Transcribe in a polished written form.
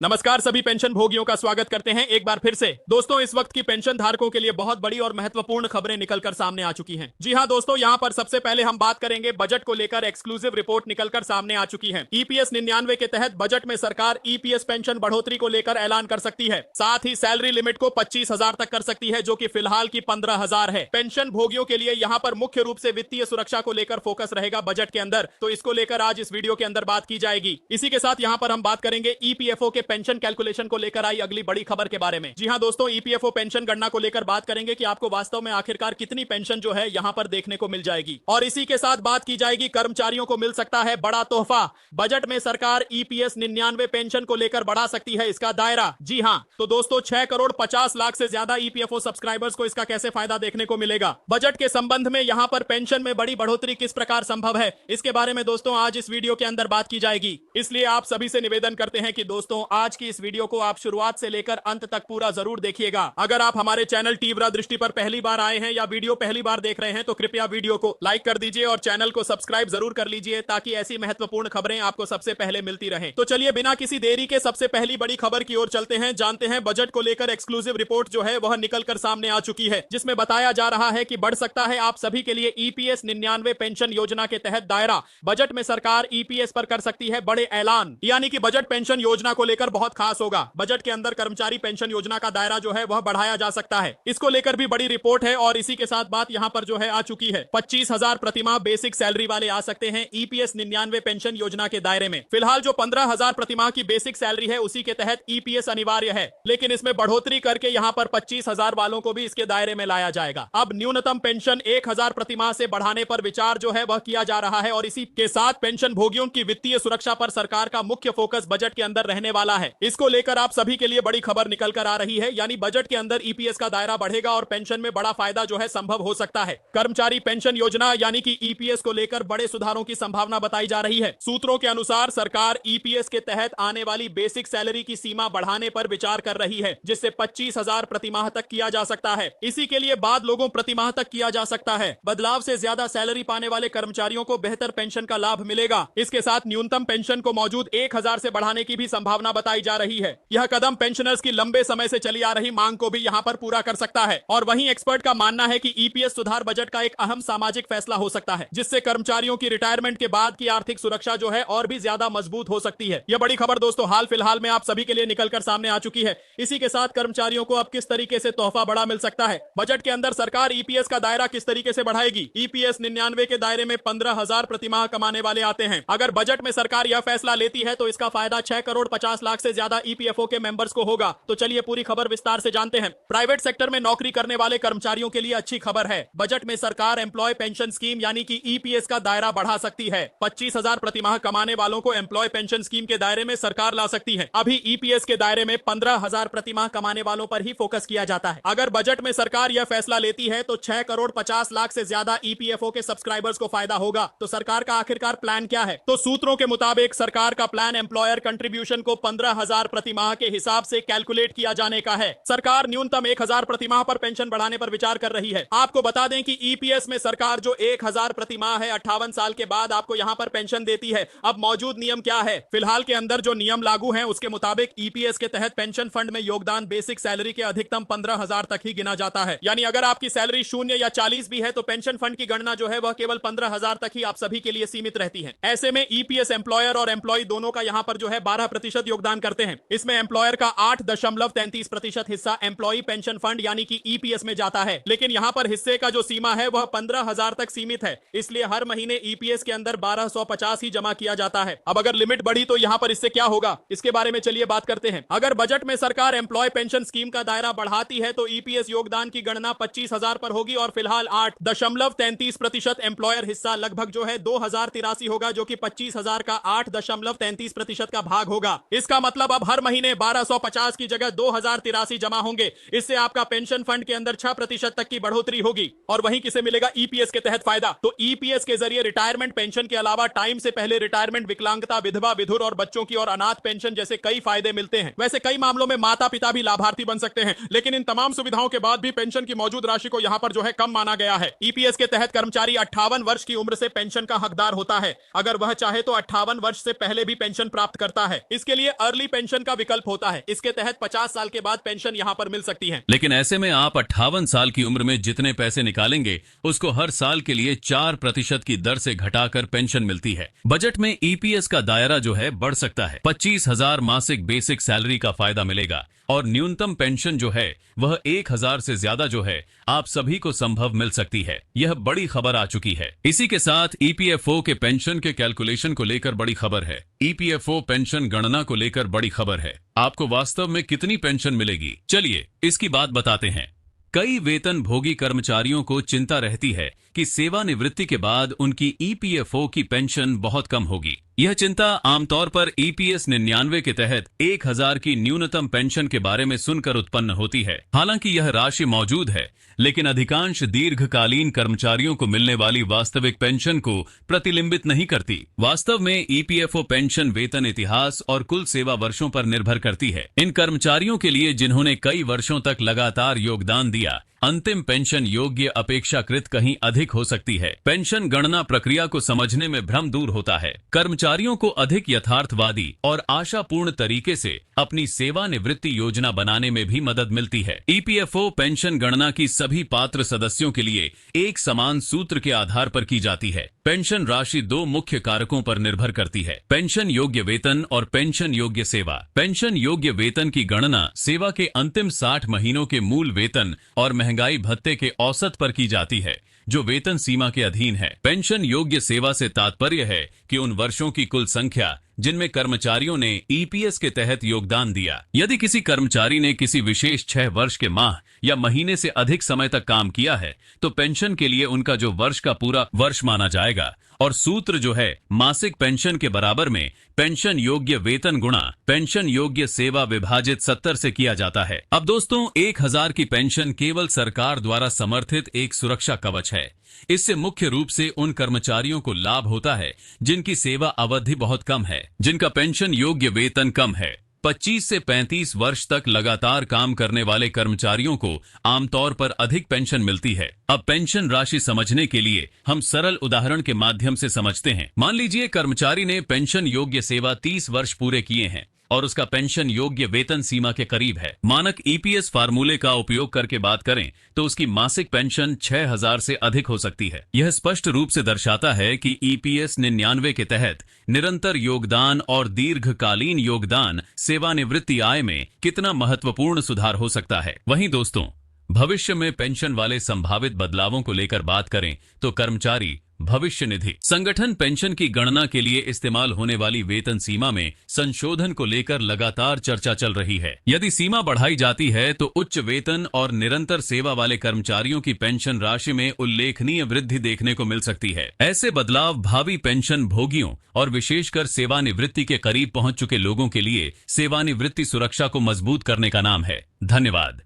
नमस्कार सभी पेंशन भोगियों का स्वागत करते हैं एक बार फिर से। दोस्तों, इस वक्त की पेंशन धारकों के लिए बहुत बड़ी और महत्वपूर्ण खबरें निकलकर सामने आ चुकी हैं। जी हां दोस्तों, यहां पर सबसे पहले हम बात करेंगे बजट को लेकर एक्सक्लूसिव रिपोर्ट निकलकर सामने आ चुकी है। ईपीएस 99 के तहत बजट में सरकार ईपीएस पेंशन बढ़ोतरी को लेकर ऐलान कर सकती है। साथ ही सैलरी लिमिट को 25,000 तक कर सकती है, जो कि फिलहाल की 15,000 है। पेंशन भोगियों के लिए यहाँ पर मुख्य रूप से वित्तीय सुरक्षा को लेकर फोकस रहेगा बजट के अंदर, तो इसको लेकर आज इस वीडियो के अंदर बात की जाएगी। इसी के साथ यहाँ पर हम बात करेंगे ईपीएफओ के पेंशन कैलकुलेशन को लेकर आई अगली बड़ी खबर के बारे में। जी हां दोस्तों, ईपीएफओ पेंशन गणना को लेकर बात करेंगे कि आपको वास्तव में आखिरकार कितनी पेंशन जो है यहां पर देखने को मिल जाएगी। और इसी के साथ बात की जाएगी कर्मचारियों को मिल सकता है बड़ा तोहफा। बजट में सरकार ईपीएस 99 पेंशन को लेकर बढ़ा सकती है इसका दायरा। जी हां, तो दोस्तों 6 करोड़ 50 लाख से ज्यादा ईपीएफओ सब्सक्राइबर्स को इसका कैसे फायदा देखने को मिलेगा। बजट के संबंध में यहां पर पेंशन में बड़ी बढ़ोतरी किस प्रकार संभव है, इसके बारे में दोस्तों आज इस वीडियो के अंदर बात की जाएगी। इसलिए आप सभी से निवेदन करते हैं कि दोस्तों आज की इस वीडियो को आप शुरुआत से लेकर अंत तक पूरा जरूर देखिएगा। अगर आप हमारे चैनल तीव्रा दृष्टि पर पहली बार आए हैं या वीडियो पहली बार देख रहे हैं तो कृपया वीडियो को लाइक कर दीजिए और चैनल को सब्सक्राइब जरूर कर लीजिए, ताकि ऐसी महत्वपूर्ण खबरें आपको सबसे पहले मिलती रहें। तो चलिए बिना किसी देरी के सबसे पहली बड़ी खबर की ओर चलते हैं। जानते हैं बजट को लेकर एक्सक्लूसिव रिपोर्ट जो है वह निकलकर सामने आ चुकी है, जिसमें बताया जा रहा है कि बढ़ सकता है आप सभी के लिए ईपीएस 99 पेंशन योजना के तहत दायरा। बजट में सरकार ईपीएस पर कर सकती है बड़े ऐलान, यानी कि बजट पेंशन योजना को लेकर बहुत खास होगा। बजट के अंदर कर्मचारी पेंशन योजना का दायरा जो है वह बढ़ाया जा सकता है। इसको लेकर भी बड़ी रिपोर्ट है और इसी के साथ बात यहां पर जो है आ चुकी है। 25,000 प्रतिमाह बेसिक सैलरी वाले आ सकते हैं ईपीएस 99 पेंशन योजना के दायरे में। फिलहाल जो 15,000 प्रतिमाह की बेसिक सैलरी है उसी के तहत ईपीएस अनिवार्य है, लेकिन इसमें बढ़ोतरी करके यहां पर 25,000 वालों को भी इसके दायरे में लाया जाएगा। अब न्यूनतम पेंशन 1,000 प्रतिमाह से बढ़ाने पर विचार जो है वह किया जा रहा है और इसी के साथ पेंशन भोगियों की वित्तीय सुरक्षा पर सरकार का मुख्य फोकस बजट के अंदर रहने वाला है। इसको लेकर आप सभी के लिए बड़ी खबर निकल कर आ रही है, यानी बजट के अंदर ईपीएस का दायरा बढ़ेगा और पेंशन में बड़ा फायदा जो है संभव हो सकता है। कर्मचारी पेंशन योजना यानी कि ईपीएस को लेकर बड़े सुधारों की संभावना बताई जा रही है। सूत्रों के अनुसार सरकार ईपीएस के तहत आने वाली बेसिक सैलरी की सीमा बढ़ाने पर विचार कर रही है, जिससे 25,000 प्रतिमाह तक किया जा सकता है। इसी के लिए बाद लोगों प्रतिमाह तक किया जा सकता है। बदलाव से ज्यादा सैलरी पाने वाले कर्मचारियों को बेहतर पेंशन का लाभ मिलेगा। इसके साथ न्यूनतम पेंशन को मौजूद 1,000 से बढ़ाने की भी संभावना बताई जा रही है। यह कदम पेंशनर्स की लंबे समय से चली आ रही मांग को भी यहां पर पूरा कर सकता है। और वहीं एक्सपर्ट का मानना है कि ईपीएस सुधार बजट का एक अहम सामाजिक फैसला हो सकता है, जिससे कर्मचारियों की रिटायरमेंट के बाद की आर्थिक सुरक्षा जो है और भी ज्यादा मजबूत हो सकती है। यह बड़ी खबर दोस्तों हाल फिलहाल में आप सभी के लिए निकलकर सामने आ चुकी है। इसी के साथ कर्मचारियों को अब किस तरीके से तोहफा बड़ा मिल सकता है, बजट के अंदर सरकार ईपीएस का दायरा किस तरीके से बढ़ाएगी। ईपीएस 99 के दायरे में 15,000 प्रतिमाह कमाने वाले आते हैं। अगर बजट में सरकार यह फैसला लेती है तो इसका फायदा 6 करोड़ 50 लाख से ज्यादा ईपीएफओ के मेंबर्स को होगा। तो चलिए पूरी खबर विस्तार से जानते हैं। प्राइवेट सेक्टर में नौकरी करने वाले कर्मचारियों के लिए अच्छी खबर है। बजट में सरकार एम्प्लॉय पेंशन स्कीम यानी कि ईपीएस का दायरा बढ़ा सकती है। 25,000 प्रतिमाह कमाने वालों को एम्प्लॉय पेंशन स्कीम के दायरे में सरकार ला सकती है। अभी ईपीएस के दायरे में 15,000 प्रतिमाह कमाने वालों पर ही फोकस किया जाता है। अगर बजट में सरकार यह फैसला लेती है तो 6 करोड़ 50 लाख से ज्यादा ईपीएफओ के सब्सक्राइबर्स को फायदा होगा। तो सरकार का आखिरकार प्लान क्या है? तो सूत्रों के मुताबिक सरकार का प्लान एम्प्लॉयर कंट्रीब्यूशन को 15,000 प्रतिमाह के हिसाब से कैलकुलेट किया जाने का है। सरकार न्यूनतम 1,000 प्रतिमाह पर पेंशन बढ़ाने पर विचार कर रही है। आपको बता दें कि ईपीएस में सरकार जो 1,000 प्रतिमाह है 58 साल के बाद आपको यहां पर पेंशन देती है। अब मौजूद नियम क्या है? फिलहाल के अंदर जो नियम लागू हैं उसके मुताबिक ईपीएस के तहत पेंशन फंड में योगदान बेसिक सैलरी के अधिकतम 15,000 तक ही गिना जाता है। यानी अगर आपकी सैलरी 0 या 40 भी है तो पेंशन फंड की गणना जो है वह केवल 15,000 तक ही आप सभी के लिए सीमित रहती है। ऐसे में ईपीएस एम्प्लॉयर और एम्प्लॉय दोनों का यहां पर जो है 12% योगदान करते हैं। इसमें एम्प्लॉयर का 8.33% हिस्सा एम्प्लॉय पेंशन फंड यानी कि ईपीएस में जाता है, लेकिन यहां पर हिस्से का जो सीमा है वह 15,000 तक सीमित है। इसलिए हर महीने ईपीएस के अंदर 1250 ही जमा किया जाता है। अब अगर लिमिट बढ़ी तो यहां पर इससे क्या होगा, इसके बारे में चलिए बात करते हैं। अगर बजट में सरकार एम्प्लॉय पेंशन स्कीम का दायरा बढ़ाती है तो ईपीएस योगदान की गणना 25,000 पर होगी और फिलहाल 8.33% एम्प्लॉयर हिस्सा लगभग जो है 2,083 होगा, जो कि 25,000 का 8.33% का भाग होगा। इसका मतलब अब हर महीने 1250 की जगह 2,083 जमा होंगे। इससे आपका पेंशन फंड के अंदर 6% तक की बढ़ोतरी होगी। और वहीं किसे मिलेगा ईपीएस के तहत फायदा? तो ईपीएस के जरिए रिटायरमेंट पेंशन के अलावा टाइम से पहले रिटायरमेंट, विकलांगता, विधवा, विधुर और बच्चों की और अनाथ पेंशन जैसे कई फायदे मिलते हैं। वैसे कई मामलों में माता पिता भी लाभार्थी बन सकते हैं, लेकिन इन तमाम सुविधाओं के बाद भी पेंशन की मौजूद राशि को यहां पर जो है कम माना गया है। ईपीएस के तहत कर्मचारी 58 वर्ष की उम्र से पेंशन का हकदार होता है। अगर वह चाहे तो 58 वर्ष से पहले भी पेंशन प्राप्त करता है। इसके लिए अर्ली पेंशन का विकल्प होता है। इसके तहत 50 साल के बाद पेंशन यहाँ पर मिल सकती है। लेकिन ऐसे में आप 58 साल की उम्र में जितने पैसे निकालेंगे उसको हर साल के लिए 4% की दर से घटाकर पेंशन मिलती है। बजट में ईपीएस का दायरा जो है बढ़ सकता है। 25,000 मासिक बेसिक सैलरी का फायदा मिलेगा और न्यूनतम पेंशन जो है वह 1,000 से ज्यादा जो है आप सभी को संभव मिल सकती है। यह बड़ी खबर आ चुकी है। इसी के साथ ईपीएफओ के पेंशन के कैलकुलेशन को लेकर बड़ी खबर है। ईपीएफओ पेंशन गणना को लेकर बड़ी खबर है। आपको वास्तव में कितनी पेंशन मिलेगी, चलिए इसकी बात बताते हैं। कई वेतन भोगी कर्मचारियों को चिंता रहती है कि सेवानिवृत्ति के बाद उनकी ईपीएफओ की पेंशन बहुत कम होगी। यह चिंता आमतौर पर ईपीएस 99 के तहत 1,000 की न्यूनतम पेंशन के बारे में सुनकर उत्पन्न होती है। हालांकि यह राशि मौजूद है, लेकिन अधिकांश दीर्घकालीन कर्मचारियों को मिलने वाली वास्तविक पेंशन को प्रतिबिंबित नहीं करती। वास्तव में ईपीएफओ पेंशन वेतन इतिहास और कुल सेवा वर्षों पर निर्भर करती है। इन कर्मचारियों के लिए जिन्होंने कई वर्षों तक लगातार योगदान दिया, अंतिम पेंशन योग्य अपेक्षाकृत कहीं अधिक हो सकती है। पेंशन गणना प्रक्रिया को समझने में भ्रम दूर होता है। कर्मचारियों को अधिक यथार्थवादी और आशापूर्ण तरीके से अपनी सेवानिवृत्ति योजना बनाने में भी मदद मिलती है। ईपीएफओ पेंशन गणना की सभी पात्र सदस्यों के लिए एक समान सूत्र के आधार पर की जाती है। पेंशन राशि 2 मुख्य कारकों पर निर्भर करती है: पेंशन योग्य वेतन और पेंशन योग्य सेवा। पेंशन योग्य वेतन की गणना सेवा के अंतिम 60 महीनों के मूल वेतन और महंगाई भत्ते के औसत पर की जाती है, जो वेतन सीमा के अधीन है। पेंशन योग्य सेवा से तात्पर्य है कि उन वर्षों की कुल संख्या जिनमें कर्मचारियों ने ईपीएस के तहत योगदान दिया। यदि किसी कर्मचारी ने किसी विशेष 6 वर्ष के माह या महीने से अधिक समय तक काम किया है, तो पेंशन के लिए उनका जो वर्ष का पूरा वर्ष माना जाएगा और सूत्र जो है मासिक पेंशन के बराबर में पेंशन योग्य वेतन गुणा पेंशन योग्य सेवा विभाजित 70 से किया जाता है। अब दोस्तों, 1,000 की पेंशन केवल सरकार द्वारा समर्थित एक सुरक्षा कवच है। इससे मुख्य रूप से उन कर्मचारियों को लाभ होता है जिनकी सेवा अवधि बहुत कम है, जिनका पेंशन योग्य वेतन कम है। 25 से 35 वर्ष तक लगातार काम करने वाले कर्मचारियों को आमतौर पर अधिक पेंशन मिलती है। अब पेंशन राशि समझने के लिए हम सरल उदाहरण के माध्यम से समझते हैं। मान लीजिए कर्मचारी ने पेंशन योग्य सेवा 30 वर्ष पूरे किए हैं और उसका पेंशन योग्य वेतन सीमा के करीब है। मानक ईपीएस फार्मूले का उपयोग करके बात करें तो उसकी मासिक पेंशन 6,000 से अधिक हो सकती है। यह स्पष्ट रूप से दर्शाता है कि ईपीएस 99 के तहत निरंतर योगदान और दीर्घकालीन योगदान सेवानिवृत्ति आय में कितना महत्वपूर्ण सुधार हो सकता है। वहीं दोस्तों, भविष्य में पेंशन वाले संभावित बदलावों को लेकर बात करें तो कर्मचारी भविष्य निधि संगठन पेंशन की गणना के लिए इस्तेमाल होने वाली वेतन सीमा में संशोधन को लेकर लगातार चर्चा चल रही है। यदि सीमा बढ़ाई जाती है तो उच्च वेतन और निरंतर सेवा वाले कर्मचारियों की पेंशन राशि में उल्लेखनीय वृद्धि देखने को मिल सकती है। ऐसे बदलाव भावी पेंशन भोगियों और विशेषकर सेवानिवृत्ति के करीब पहुंच चुके लोगों के लिए सेवानिवृत्ति सुरक्षा को मजबूत करने का नाम है। धन्यवाद।